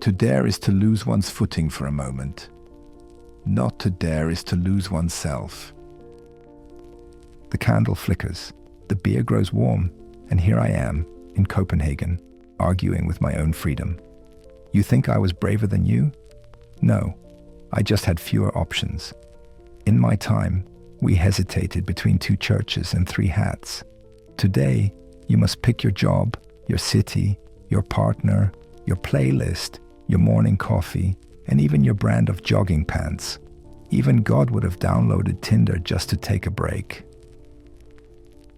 To dare is to lose one's footing for a moment. Not to dare is to lose oneself. The candle flickers, the beer grows warm, and here I am, in Copenhagen, arguing with my own freedom. You think I was braver than you? No, I just had fewer options. In my time, we hesitated between 2 churches and 3 hats. Today, you must pick your job, your city, your partner, your playlist, your morning coffee, and even your brand of jogging pants. Even God would have downloaded Tinder just to take a break.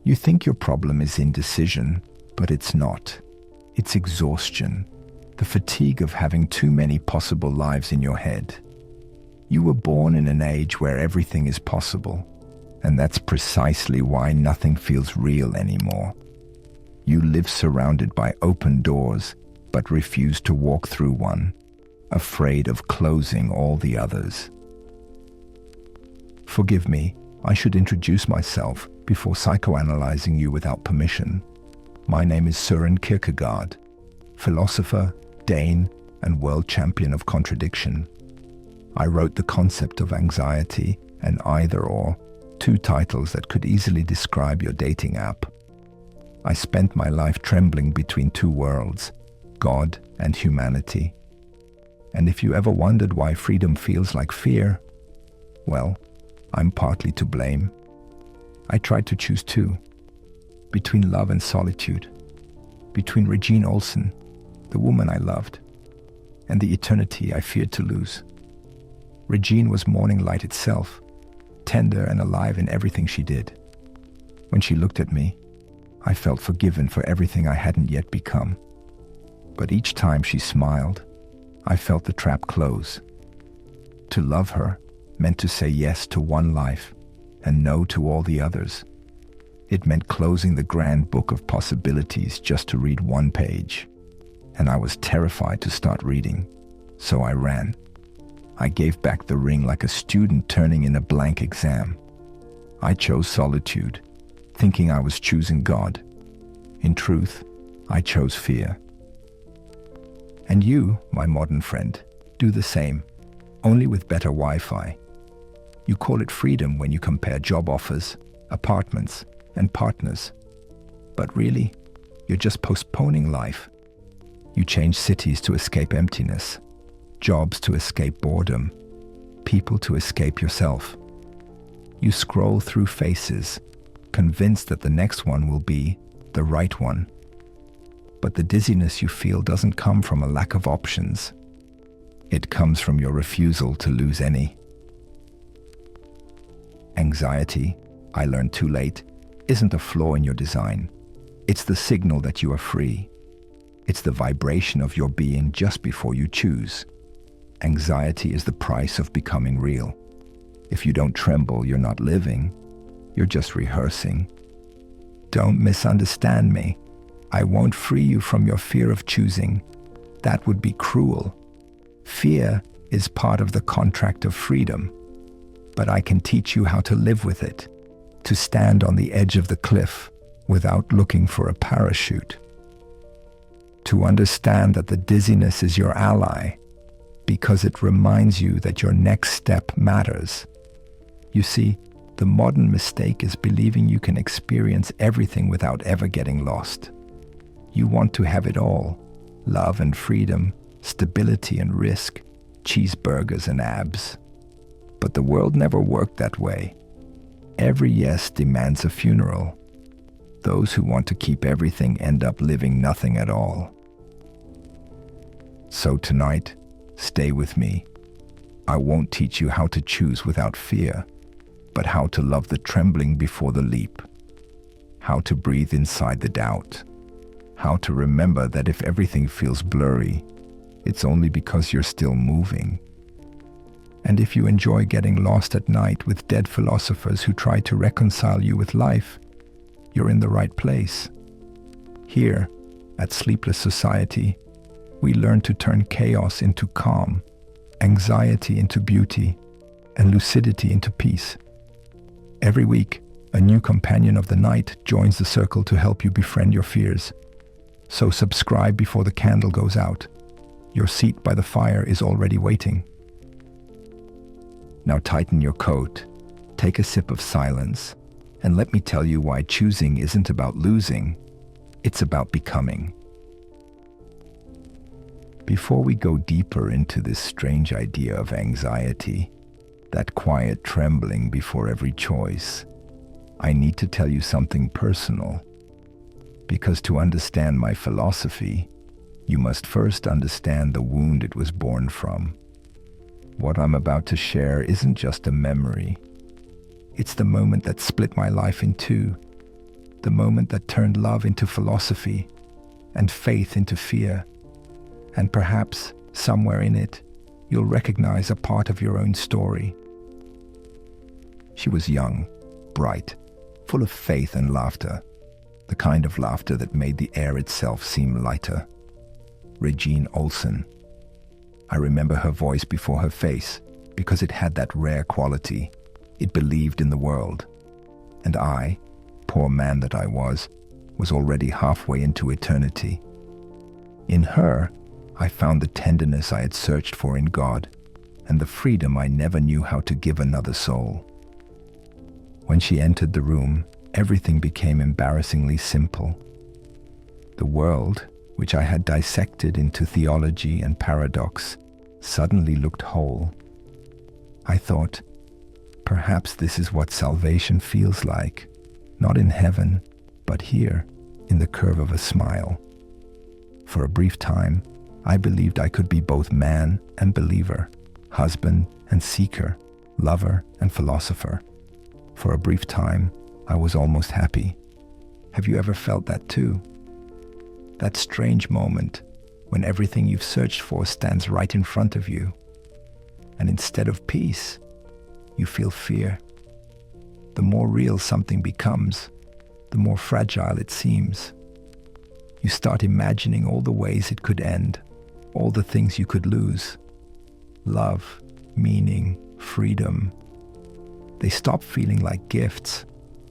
You think your problem is indecision, but it's not. It's exhaustion, the fatigue of having too many possible lives in your head. You were born in an age where everything is possible, and that's precisely why nothing feels real anymore. You live surrounded by open doors, but refuse to walk through one, afraid of closing all the others. Forgive me, I should introduce myself before psychoanalyzing you without permission. My name is Søren Kierkegaard, philosopher, Dane, and world champion of contradiction. I wrote The Concept of Anxiety and Either Or, 2 titles that could easily describe your dating app. I spent my life trembling between 2 worlds, God and humanity. And if you ever wondered why freedom feels like fear, well, I'm partly to blame. I tried to choose 2, between love and solitude, between Regine Olsen, the woman I loved, and the eternity I feared to lose. Regine was morning light itself, tender and alive in everything she did. When she looked at me, I felt forgiven for everything I hadn't yet become. But each time she smiled, I felt the trap close. To love her meant to say yes to one life and no to all the others. It meant closing the grand book of possibilities just to read 1 page. And I was terrified to start reading, so I ran. I gave back the ring like a student turning in a blank exam. I chose solitude, thinking I was choosing God. In truth, I chose fear. And you, my modern friend, do the same, only with better Wi-Fi. You call it freedom when you compare job offers, apartments, and partners. But really, you're just postponing life. You change cities to escape emptiness, jobs to escape boredom, people to escape yourself. You scroll through faces, convinced that the next one will be the right one. But the dizziness you feel doesn't come from a lack of options. It comes from your refusal to lose any. Anxiety, I learned too late, isn't a flaw in your design. It's the signal that you are free. It's the vibration of your being just before you choose. Anxiety is the price of becoming real. If you don't tremble, you're not living. You're just rehearsing. Don't misunderstand me. I won't free you from your fear of choosing. That would be cruel. Fear is part of the contract of freedom. But I can teach you how to live with it, to stand on the edge of the cliff without looking for a parachute. To understand that the dizziness is your ally, because it reminds you that your next step matters. You see, the modern mistake is believing you can experience everything without ever getting lost. You want to have it all: love and freedom, stability and risk, cheeseburgers and abs. But the world never worked that way. Every yes demands a funeral. Those who want to keep everything end up living nothing at all. So tonight, stay with me. I won't teach you how to choose without fear, but how to love the trembling before the leap, how to breathe inside the doubt, how to remember that if everything feels blurry, it's only because you're still moving. And if you enjoy getting lost at night with dead philosophers who try to reconcile you with life, you're in the right place. Here, at Sleepless Society, we learn to turn chaos into calm, anxiety into beauty, and lucidity into peace. Every week, a new companion of the night joins the circle to help you befriend your fears. So subscribe before the candle goes out. Your seat by the fire is already waiting. Now tighten your coat, take a sip of silence, and let me tell you why choosing isn't about losing, it's about becoming. Before we go deeper into this strange idea of anxiety, that quiet trembling before every choice, I need to tell you something personal. Because to understand my philosophy, you must first understand the wound it was born from. What I'm about to share isn't just a memory. It's the moment that split my life in two, the moment that turned love into philosophy and faith into fear. And perhaps, somewhere in it, you'll recognize a part of your own story. She was young, bright, full of faith and laughter, the kind of laughter that made the air itself seem lighter. Regine Olsen. I remember her voice before her face because it had that rare quality. It believed in the world. And I, poor man that I was already halfway into eternity. In her, I found the tenderness I had searched for in God and the freedom I never knew how to give another soul. When she entered the room, everything became embarrassingly simple. The world, which I had dissected into theology and paradox, suddenly looked whole. I thought, perhaps this is what salvation feels like, not in heaven, but here, in the curve of a smile. For a brief time, I believed I could be both man and believer, husband and seeker, lover and philosopher. For a brief time, I was almost happy. Have you ever felt that too? That strange moment when everything you've searched for stands right in front of you. And instead of peace, you feel fear. The more real something becomes, the more fragile it seems. You start imagining all the ways it could end, all the things you could lose. Love, meaning, freedom. They stop feeling like gifts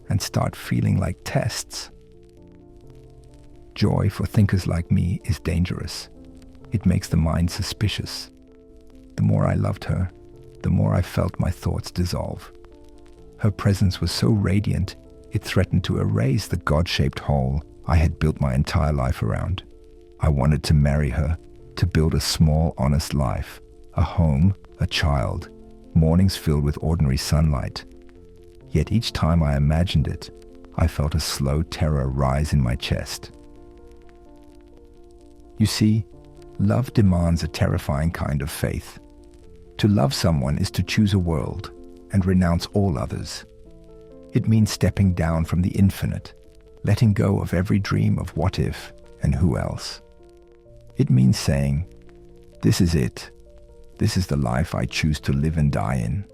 and start feeling like tests. Joy for thinkers like me is dangerous. It makes the mind suspicious. The more I loved her, the more I felt my thoughts dissolve. Her presence was so radiant, it threatened to erase the God-shaped hole I had built my entire life around. I wanted to marry her, to build a small, honest life, a home, a child, mornings filled with ordinary sunlight. Yet each time I imagined it, I felt a slow terror rise in my chest. You see, love demands a terrifying kind of faith. To love someone is to choose a world and renounce all others. It means stepping down from the infinite, letting go of every dream of what if and who else. It means saying, this is it. This is the life I choose to live and die in.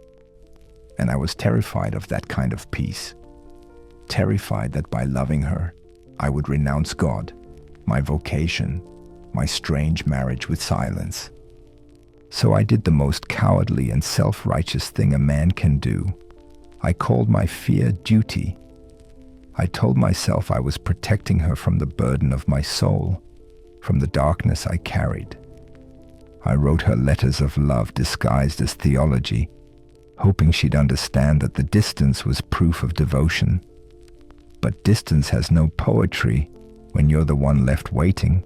And I was terrified of that kind of peace. Terrified that by loving her, I would renounce God, my vocation, my strange marriage with silence. So I did the most cowardly and self-righteous thing a man can do. I called my fear duty. I told myself I was protecting her from the burden of my soul, from the darkness I carried. I wrote her letters of love disguised as theology, hoping she'd understand that the distance was proof of devotion. But distance has no poetry when you're the one left waiting.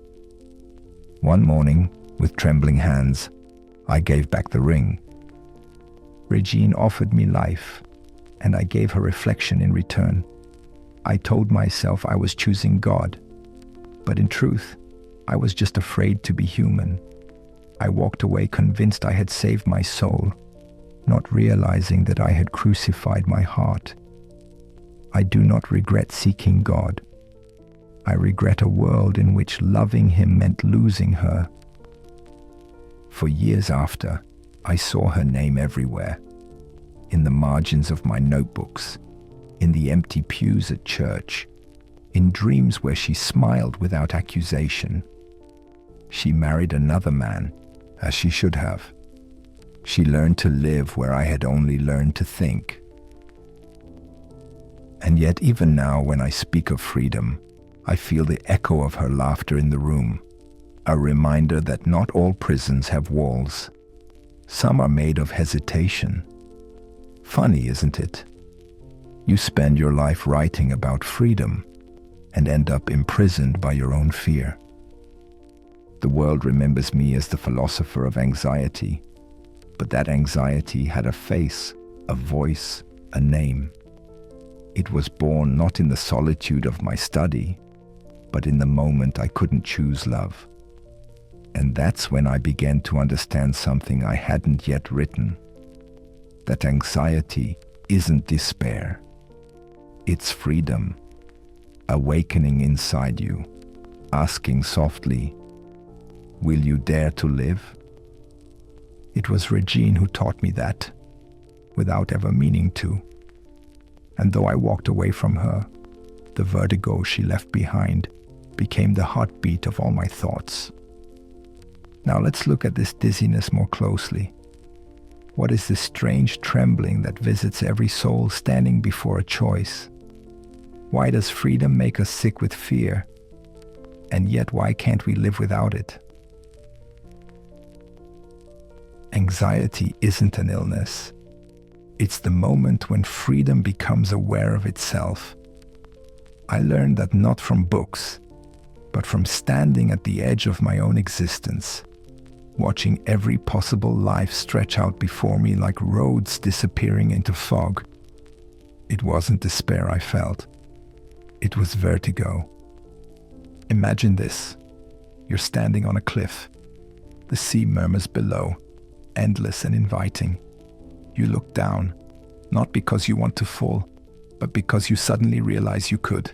One morning, with trembling hands, I gave back the ring. Regine offered me life, and I gave her reflection in return. I told myself I was choosing God, but in truth, I was just afraid to be human. I walked away convinced I had saved my soul, not realizing that I had crucified my heart. I do not regret seeking God. I regret a world in which loving Him meant losing her. For years after, I saw her name everywhere, in the margins of my notebooks, in the empty pews at church, in dreams where she smiled without accusation. She married another man, as she should have. She learned to live where I had only learned to think. And yet even now when I speak of freedom, I feel the echo of her laughter in the room, A reminder that not all prisons have walls. Some are made of hesitation. Funny, isn't it? You spend your life writing about freedom and end up imprisoned by your own fear. The world remembers me as the philosopher of anxiety, but that anxiety had a face, a voice, a name. It was born not in the solitude of my study, but in the moment I couldn't choose love. And that's when I began to understand something I hadn't yet written. That anxiety isn't despair. It's freedom, awakening inside you, asking softly, will you dare to live? It was Regine who taught me that, without ever meaning to. And though I walked away from her, the vertigo she left behind became the heartbeat of all my thoughts. Now let's look at this dizziness more closely. What is this strange trembling that visits every soul standing before a choice? Why does freedom make us sick with fear? And yet why can't we live without it? Anxiety isn't an illness. It's the moment when freedom becomes aware of itself. I learned that not from books, but from standing at the edge of my own existence, watching every possible life stretch out before me like roads disappearing into fog. It wasn't despair I felt. It was vertigo. Imagine this. You're standing on a cliff. The sea murmurs below, endless and inviting. You look down, not because you want to fall, but because you suddenly realize you could.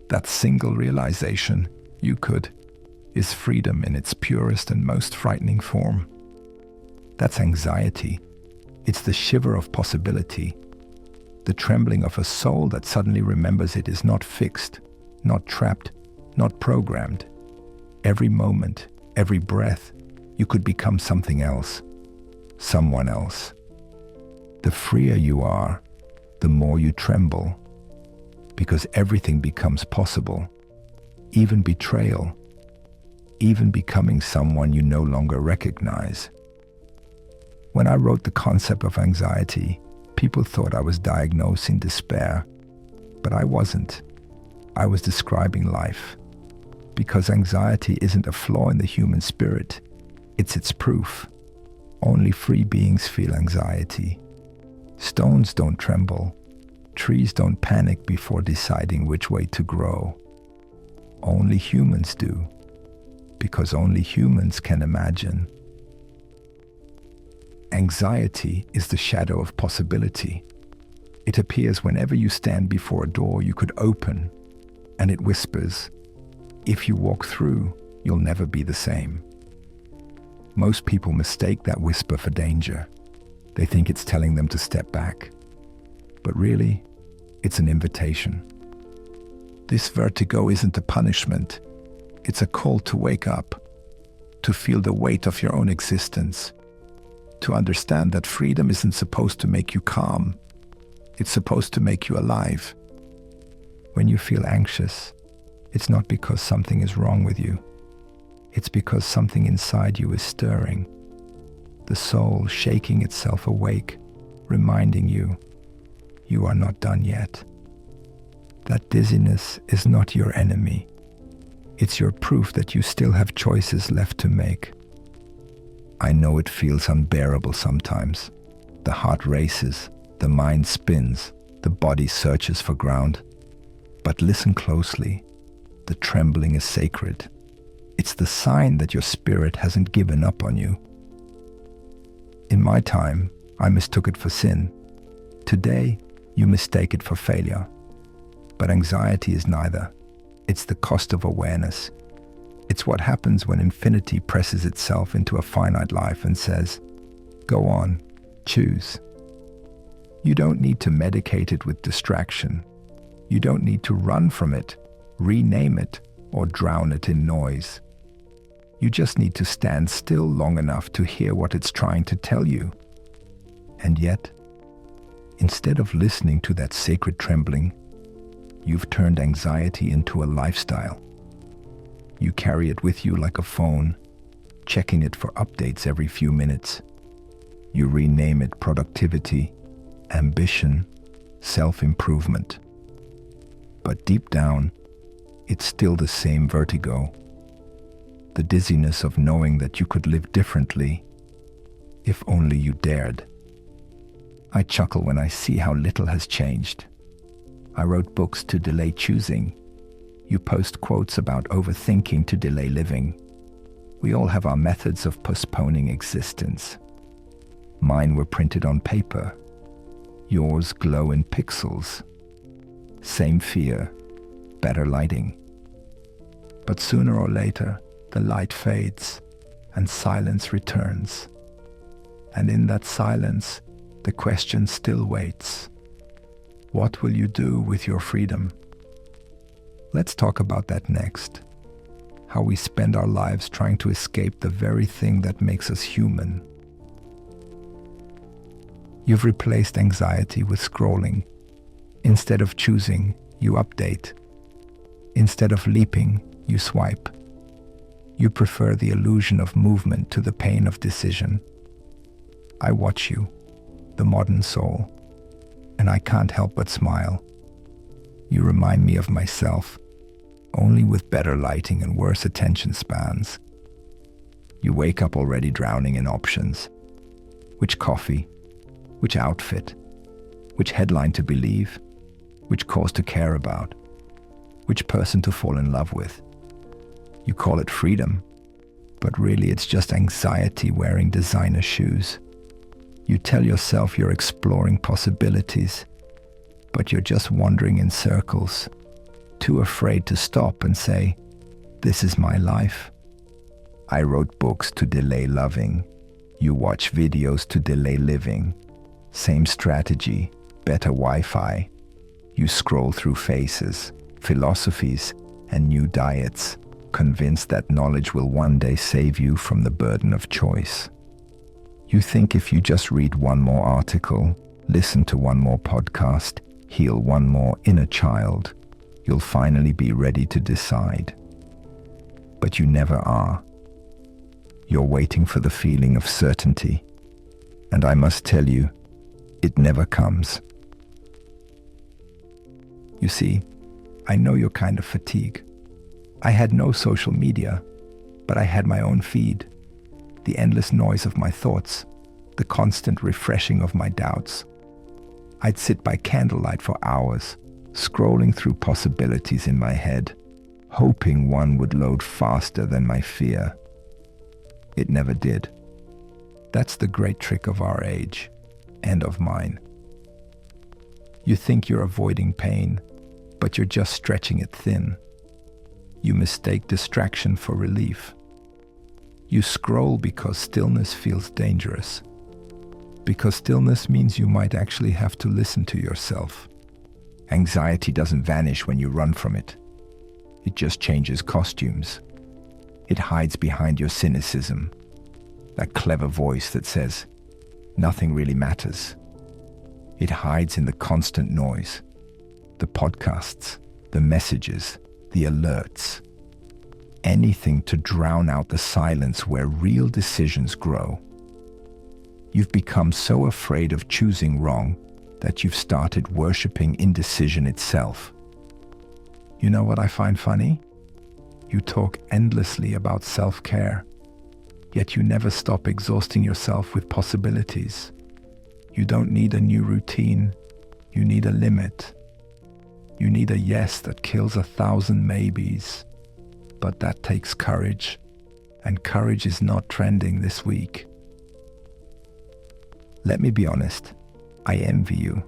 That single realization, you could, is freedom in its purest and most frightening form. That's anxiety. It's the shiver of possibility, the trembling of a soul that suddenly remembers it is not fixed, not trapped, not programmed. Every moment, every breath, you could become something else, someone else. The freer you are, the more you tremble, because everything becomes possible, even betrayal, even becoming someone you no longer recognize. When I wrote the concept of anxiety, people thought I was diagnosing despair, but I wasn't. I was describing life, because anxiety isn't a flaw in the human spirit, it's its proof. Only free beings feel anxiety. Stones don't tremble. Trees don't panic before deciding which way to grow. Only humans do, because only humans can imagine. Anxiety is the shadow of possibility. It appears whenever you stand before a door you could open, and it whispers, if you walk through, you'll never be the same. Most people mistake that whisper for danger. They think it's telling them to step back. But really, it's an invitation. This vertigo isn't a punishment. It's a call to wake up, to feel the weight of your own existence, to understand that freedom isn't supposed to make you calm. It's supposed to make you alive. When you feel anxious, it's not because something is wrong with you. It's because something inside you is stirring. The soul shaking itself awake, reminding you, you are not done yet. That dizziness is not your enemy. It's your proof that you still have choices left to make. I know it feels unbearable sometimes. The heart races, the mind spins, the body searches for ground. But listen closely. The trembling is sacred. It's the sign that your spirit hasn't given up on you. In my time, I mistook it for sin. Today, you mistake it for failure. But anxiety is neither. It's the cost of awareness. It's what happens when infinity presses itself into a finite life and says, go on, choose. You don't need to medicate it with distraction. You don't need to run from it, rename it, or drown it in noise. You just need to stand still long enough to hear what it's trying to tell you. And yet, instead of listening to that sacred trembling, you've turned anxiety into a lifestyle. You carry it with you like a phone, checking it for updates every few minutes. You rename it productivity, ambition, self-improvement. But deep down, it's still the same vertigo. The dizziness of knowing that you could live differently, if only you dared. I chuckle when I see how little has changed. I wrote books to delay choosing. You post quotes about overthinking to delay living. We all have our methods of postponing existence. Mine were printed on paper. Yours glow in pixels. Same fear, better lighting. But sooner or later, the light fades and silence returns. And in that silence, the question still waits. What will you do with your freedom? Let's talk about that next. How we spend our lives trying to escape the very thing that makes us human. You've replaced anxiety with scrolling. Instead of choosing, you update. Instead of leaping, you swipe. You prefer the illusion of movement to the pain of decision. I watch you, the modern soul, and I can't help but smile. You remind me of myself, only with better lighting and worse attention spans. You wake up already drowning in options. Which coffee? Which outfit? Which headline to believe? Which cause to care about? Which person to fall in love with? You call it freedom, but really it's just anxiety wearing designer shoes. You tell yourself you're exploring possibilities, but you're just wandering in circles, too afraid to stop and say, "This is my life." I wrote books to delay loving. You watch videos to delay living. Same strategy, better Wi-Fi. You scroll through faces, philosophies, and new diets, convinced that knowledge will one day save you from the burden of choice. You think if you just read one more article, listen to one more podcast, heal one more inner child, you'll finally be ready to decide. But you never are. You're waiting for the feeling of certainty. And I must tell you, it never comes. You see, I know you're kind of fatigued. I had no social media, but I had my own feed. The endless noise of my thoughts, the constant refreshing of my doubts. I'd sit by candlelight for hours, scrolling through possibilities in my head, hoping one would load faster than my fear. It never did. That's the great trick of our age, and of mine. You think you're avoiding pain, but you're just stretching it thin. You mistake distraction for relief. You scroll because stillness feels dangerous. Because stillness means you might actually have to listen to yourself. Anxiety doesn't vanish when you run from it. It just changes costumes. It hides behind your cynicism, that clever voice that says, "Nothing really matters." It hides in the constant noise, the podcasts, the messages, the alerts. Anything to drown out the silence where real decisions grow. You've become so afraid of choosing wrong that you've started worshipping indecision itself. You know what I find funny? You talk endlessly about self-care, yet you never stop exhausting yourself with possibilities. You don't need a new routine, you need a limit. You need a yes that kills 1,000 maybes. But that takes courage, and courage is not trending this week. Let me be honest, I envy you.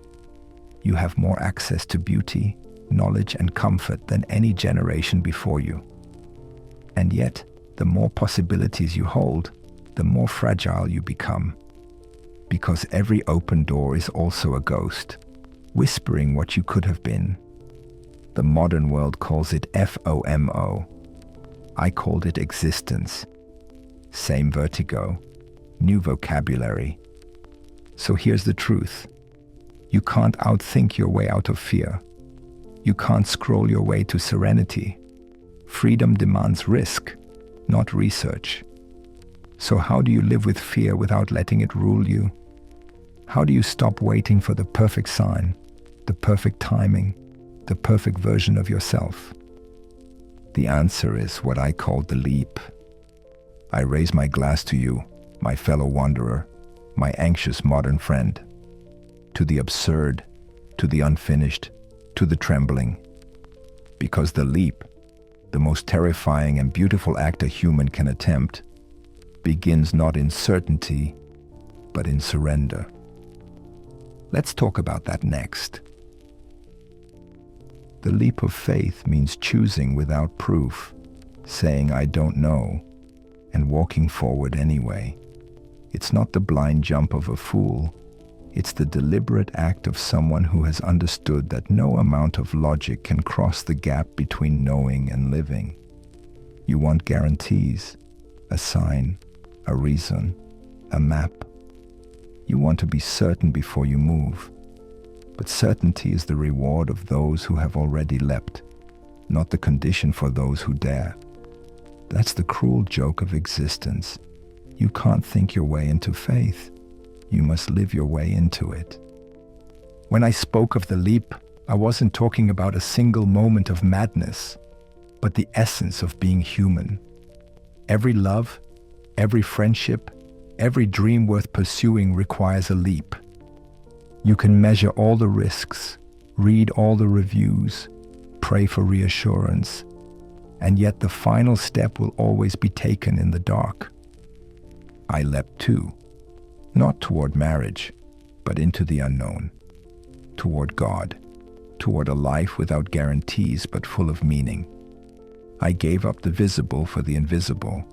You have more access to beauty, knowledge, and comfort than any generation before you. And yet, the more possibilities you hold, the more fragile you become. Because every open door is also a ghost, whispering what you could have been. The modern world calls it FOMO. I called it existence. Same vertigo, new vocabulary. So here's the truth. You can't outthink your way out of fear. You can't scroll your way to serenity. Freedom demands risk, not research. So how do you live with fear without letting it rule you? How do you stop waiting for the perfect sign, the perfect timing, the perfect version of yourself? The answer is what I call the leap. I raise my glass to you, my fellow wanderer, my anxious modern friend, to the absurd, to the unfinished, to the trembling. Because the leap, the most terrifying and beautiful act a human can attempt, begins not in certainty, but in surrender. Let's talk about that next. The leap of faith means choosing without proof, saying I don't know, and walking forward anyway. It's not the blind jump of a fool. It's the deliberate act of someone who has understood that no amount of logic can cross the gap between knowing and living. You want guarantees, a sign, a reason, a map. You want to be certain before you move. But certainty is the reward of those who have already leapt, not the condition for those who dare. That's the cruel joke of existence. You can't think your way into faith. You must live your way into it. When I spoke of the leap, I wasn't talking about a single moment of madness, but the essence of being human. Every love, every friendship, every dream worth pursuing requires a leap. You can measure all the risks, read all the reviews, pray for reassurance, and yet the final step will always be taken in the dark. I leapt too, not toward marriage, but into the unknown, toward God, toward a life without guarantees but full of meaning. I gave up the visible for the invisible,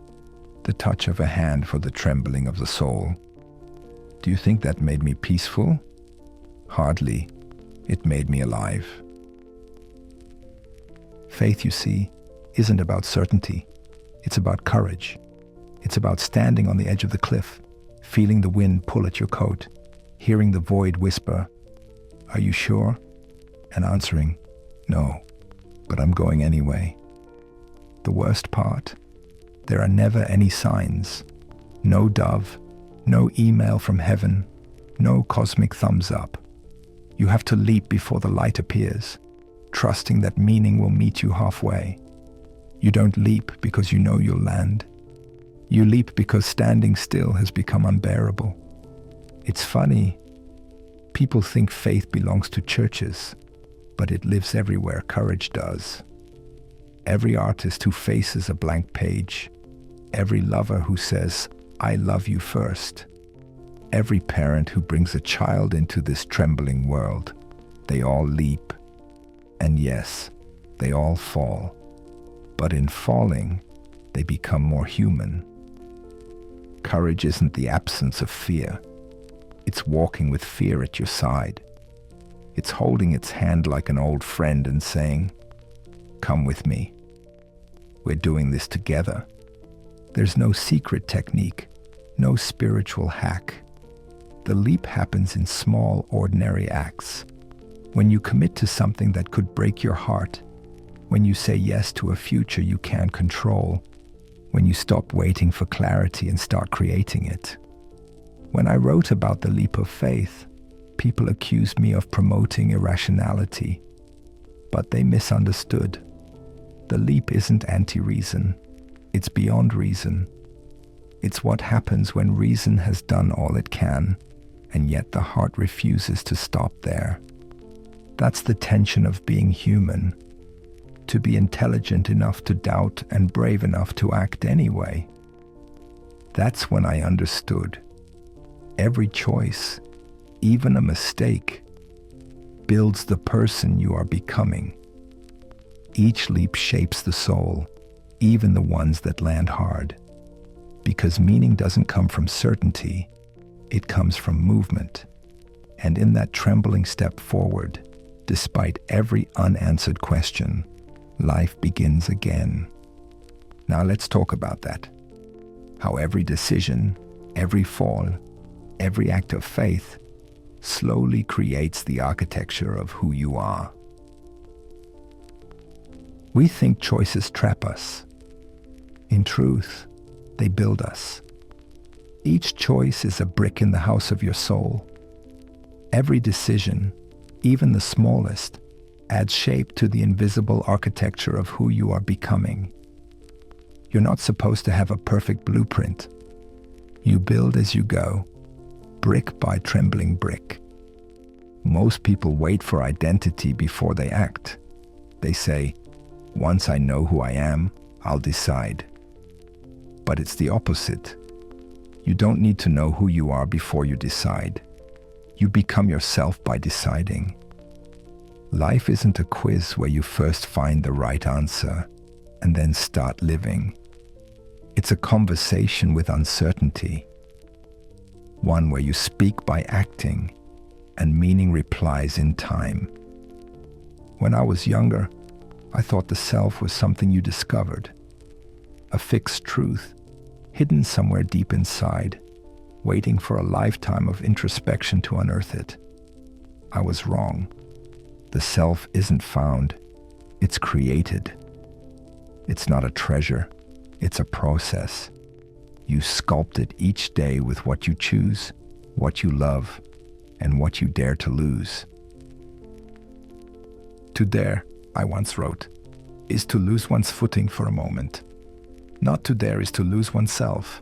the touch of a hand for the trembling of the soul. Do you think that made me peaceful? Hardly. It made me alive. Faith, you see, isn't about certainty. It's about courage. It's about standing on the edge of the cliff, feeling the wind pull at your coat, hearing the void whisper, "Are you sure?" and answering, "No, but I'm going anyway." The worst part? There are never any signs. No dove, no email from heaven, no cosmic thumbs up. You have to leap before the light appears, trusting that meaning will meet you halfway. You don't leap because you know you'll land. You leap because standing still has become unbearable. It's funny. People think faith belongs to churches, but it lives everywhere courage does. Every artist who faces a blank page, every lover who says, "I love you first," every parent who brings a child into this trembling world, they all leap. And yes, they all fall. But in falling, they become more human. Courage isn't the absence of fear. It's walking with fear at your side. It's holding its hand like an old friend and saying, "Come with me. We're doing this together." There's no secret technique, no spiritual hack. The leap happens in small, ordinary acts. When you commit to something that could break your heart, when you say yes to a future you can't control, when you stop waiting for clarity and start creating it. When I wrote about the leap of faith, people accused me of promoting irrationality, but they misunderstood. The leap isn't anti-reason. It's beyond reason. It's what happens when reason has done all it can, and yet the heart refuses to stop there. That's the tension of being human. To be intelligent enough to doubt and brave enough to act anyway. That's when I understood. Every choice, even a mistake, builds the person you are becoming. Each leap shapes the soul, even the ones that land hard. Because meaning doesn't come from certainty, it comes from movement. And in that trembling step forward, despite every unanswered question, life begins again. Now let's talk about that. How every decision, every fall, every act of faith slowly creates the architecture of who you are. We think choices trap us. In truth, they build us. Each choice is a brick in the house of your soul. Every decision, even the smallest, adds shape to the invisible architecture of who you are becoming. You're not supposed to have a perfect blueprint. You build as you go, brick by trembling brick. Most people wait for identity before they act. They say, "Once I know who I am, I'll decide." But it's the opposite. You don't need to know who you are before you decide. You become yourself by deciding. Life isn't a quiz where you first find the right answer and then start living. It's a conversation with uncertainty, one where you speak by acting and meaning replies in time. When I was younger, I thought the self was something you discovered, a fixed truth, hidden somewhere deep inside, waiting for a lifetime of introspection to unearth it. I was wrong. The self isn't found, it's created. It's not a treasure, it's a process. You sculpt it each day with what you choose, what you love, and what you dare to lose. To dare, I once wrote, is to lose one's footing for a moment. Not to dare is to lose oneself.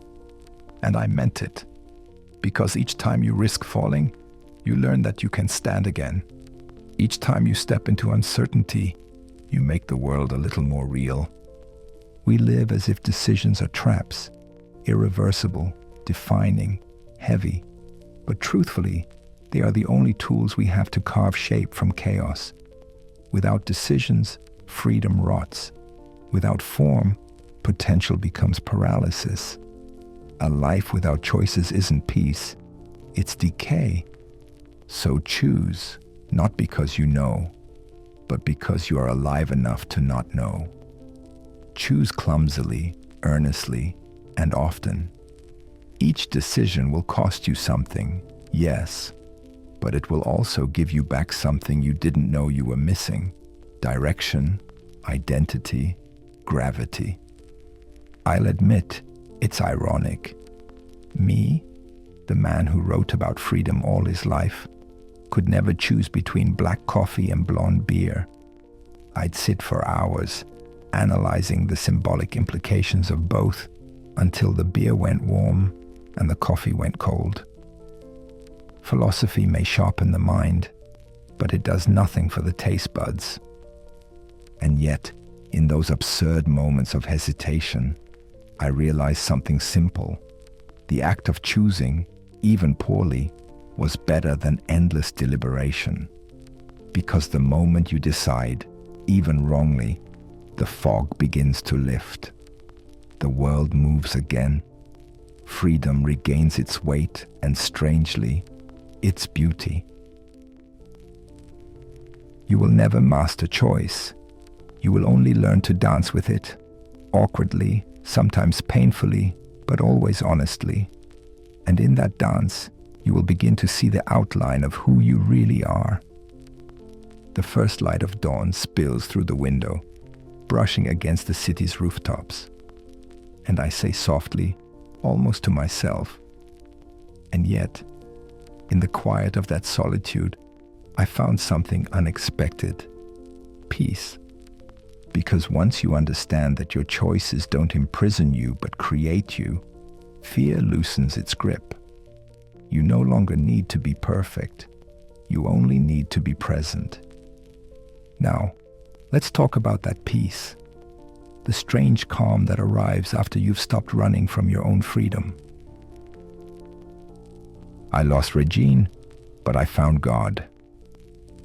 And I meant it. Because each time you risk falling, you learn that you can stand again. Each time you step into uncertainty, you make the world a little more real. We live as if decisions are traps, irreversible, defining, heavy. But truthfully, they are the only tools we have to carve shape from chaos. Without decisions, freedom rots. Without form, potential becomes paralysis. A life without choices isn't peace, it's decay. So choose, not because you know, but because you are alive enough to not know. Choose clumsily, earnestly, and often. Each decision will cost you something, yes, but it will also give you back something you didn't know you were missing: direction, identity, gravity. I'll admit, it's ironic. Me, the man who wrote about freedom all his life, could never choose between black coffee and blonde beer. I'd sit for hours, analyzing the symbolic implications of both, until the beer went warm and the coffee went cold. Philosophy may sharpen the mind, but it does nothing for the taste buds. And yet, in those absurd moments of hesitation, I realized something simple. The act of choosing, even poorly, was better than endless deliberation. Because the moment you decide, even wrongly, the fog begins to lift. The world moves again. Freedom regains its weight and, strangely, its beauty. You will never master choice. You will only learn to dance with it, awkwardly, sometimes painfully, but always honestly. And in that dance, you will begin to see the outline of who you really are. The first light of dawn spills through the window, brushing against the city's rooftops. And I say softly, almost to myself, and yet, in the quiet of that solitude, I found something unexpected: peace. Because once you understand that your choices don't imprison you but create you, fear loosens its grip. You no longer need to be perfect. You only need to be present. Now, let's talk about that peace. The strange calm that arrives after you've stopped running from your own freedom. I lost Regine, but I found God.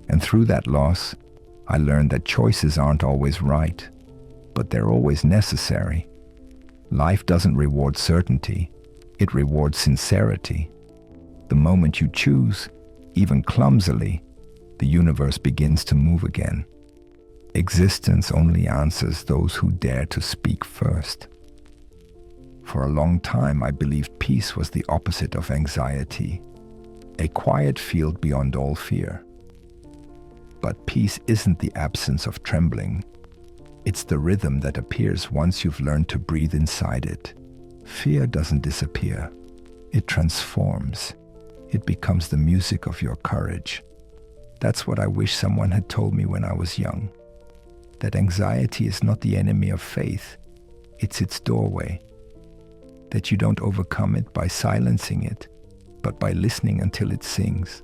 And through that loss, I learned that choices aren't always right, but they're always necessary. Life doesn't reward certainty, it rewards sincerity. The moment you choose, even clumsily, the universe begins to move again. Existence only answers those who dare to speak first. For a long time, I believed peace was the opposite of anxiety, a quiet field beyond all fear. But peace isn't the absence of trembling. It's the rhythm that appears once you've learned to breathe inside it. Fear doesn't disappear. It transforms. It becomes the music of your courage. That's what I wish someone had told me when I was young. That anxiety is not the enemy of faith. It's its doorway. That you don't overcome it by silencing it, but by listening until it sings.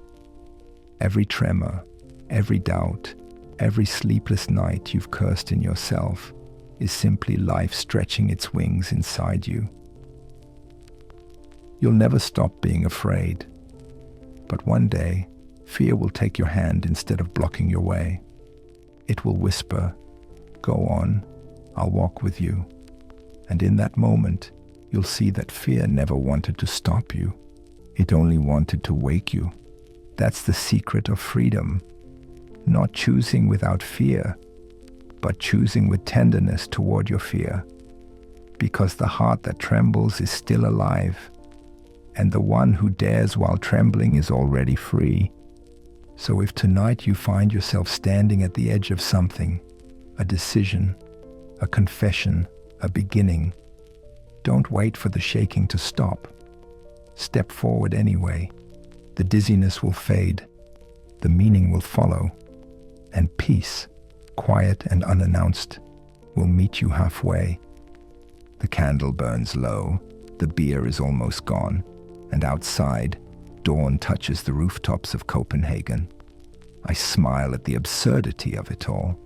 Every tremor, every doubt, every sleepless night you've cursed in yourself is simply life stretching its wings inside you. You'll never stop being afraid, but one day, fear will take your hand instead of blocking your way. It will whisper, "Go on, I'll walk with you." And in that moment, you'll see that fear never wanted to stop you. It only wanted to wake you. That's the secret of freedom. Not choosing without fear, but choosing with tenderness toward your fear. Because the heart that trembles is still alive, and the one who dares while trembling is already free. So if tonight you find yourself standing at the edge of something, a decision, a confession, a beginning, don't wait for the shaking to stop. Step forward anyway. The dizziness will fade, the meaning will follow, and peace, quiet and unannounced, will meet you halfway. The candle burns low, the beer is almost gone, and outside, dawn touches the rooftops of Copenhagen. I smile at the absurdity of it all,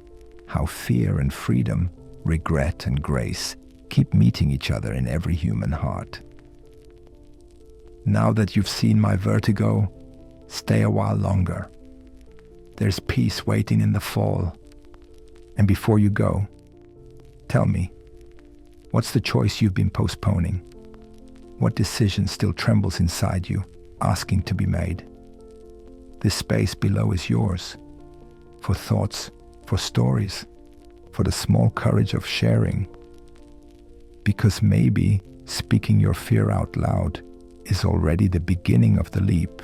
how fear and freedom, regret and grace keep meeting each other in every human heart. Now that you've seen my vertigo, stay a while longer. There's peace waiting in the fall. And before you go, tell me, what's the choice you've been postponing? What decision still trembles inside you, asking to be made? This space below is yours, for thoughts, for stories, for the small courage of sharing. Because maybe speaking your fear out loud is already the beginning of the leap.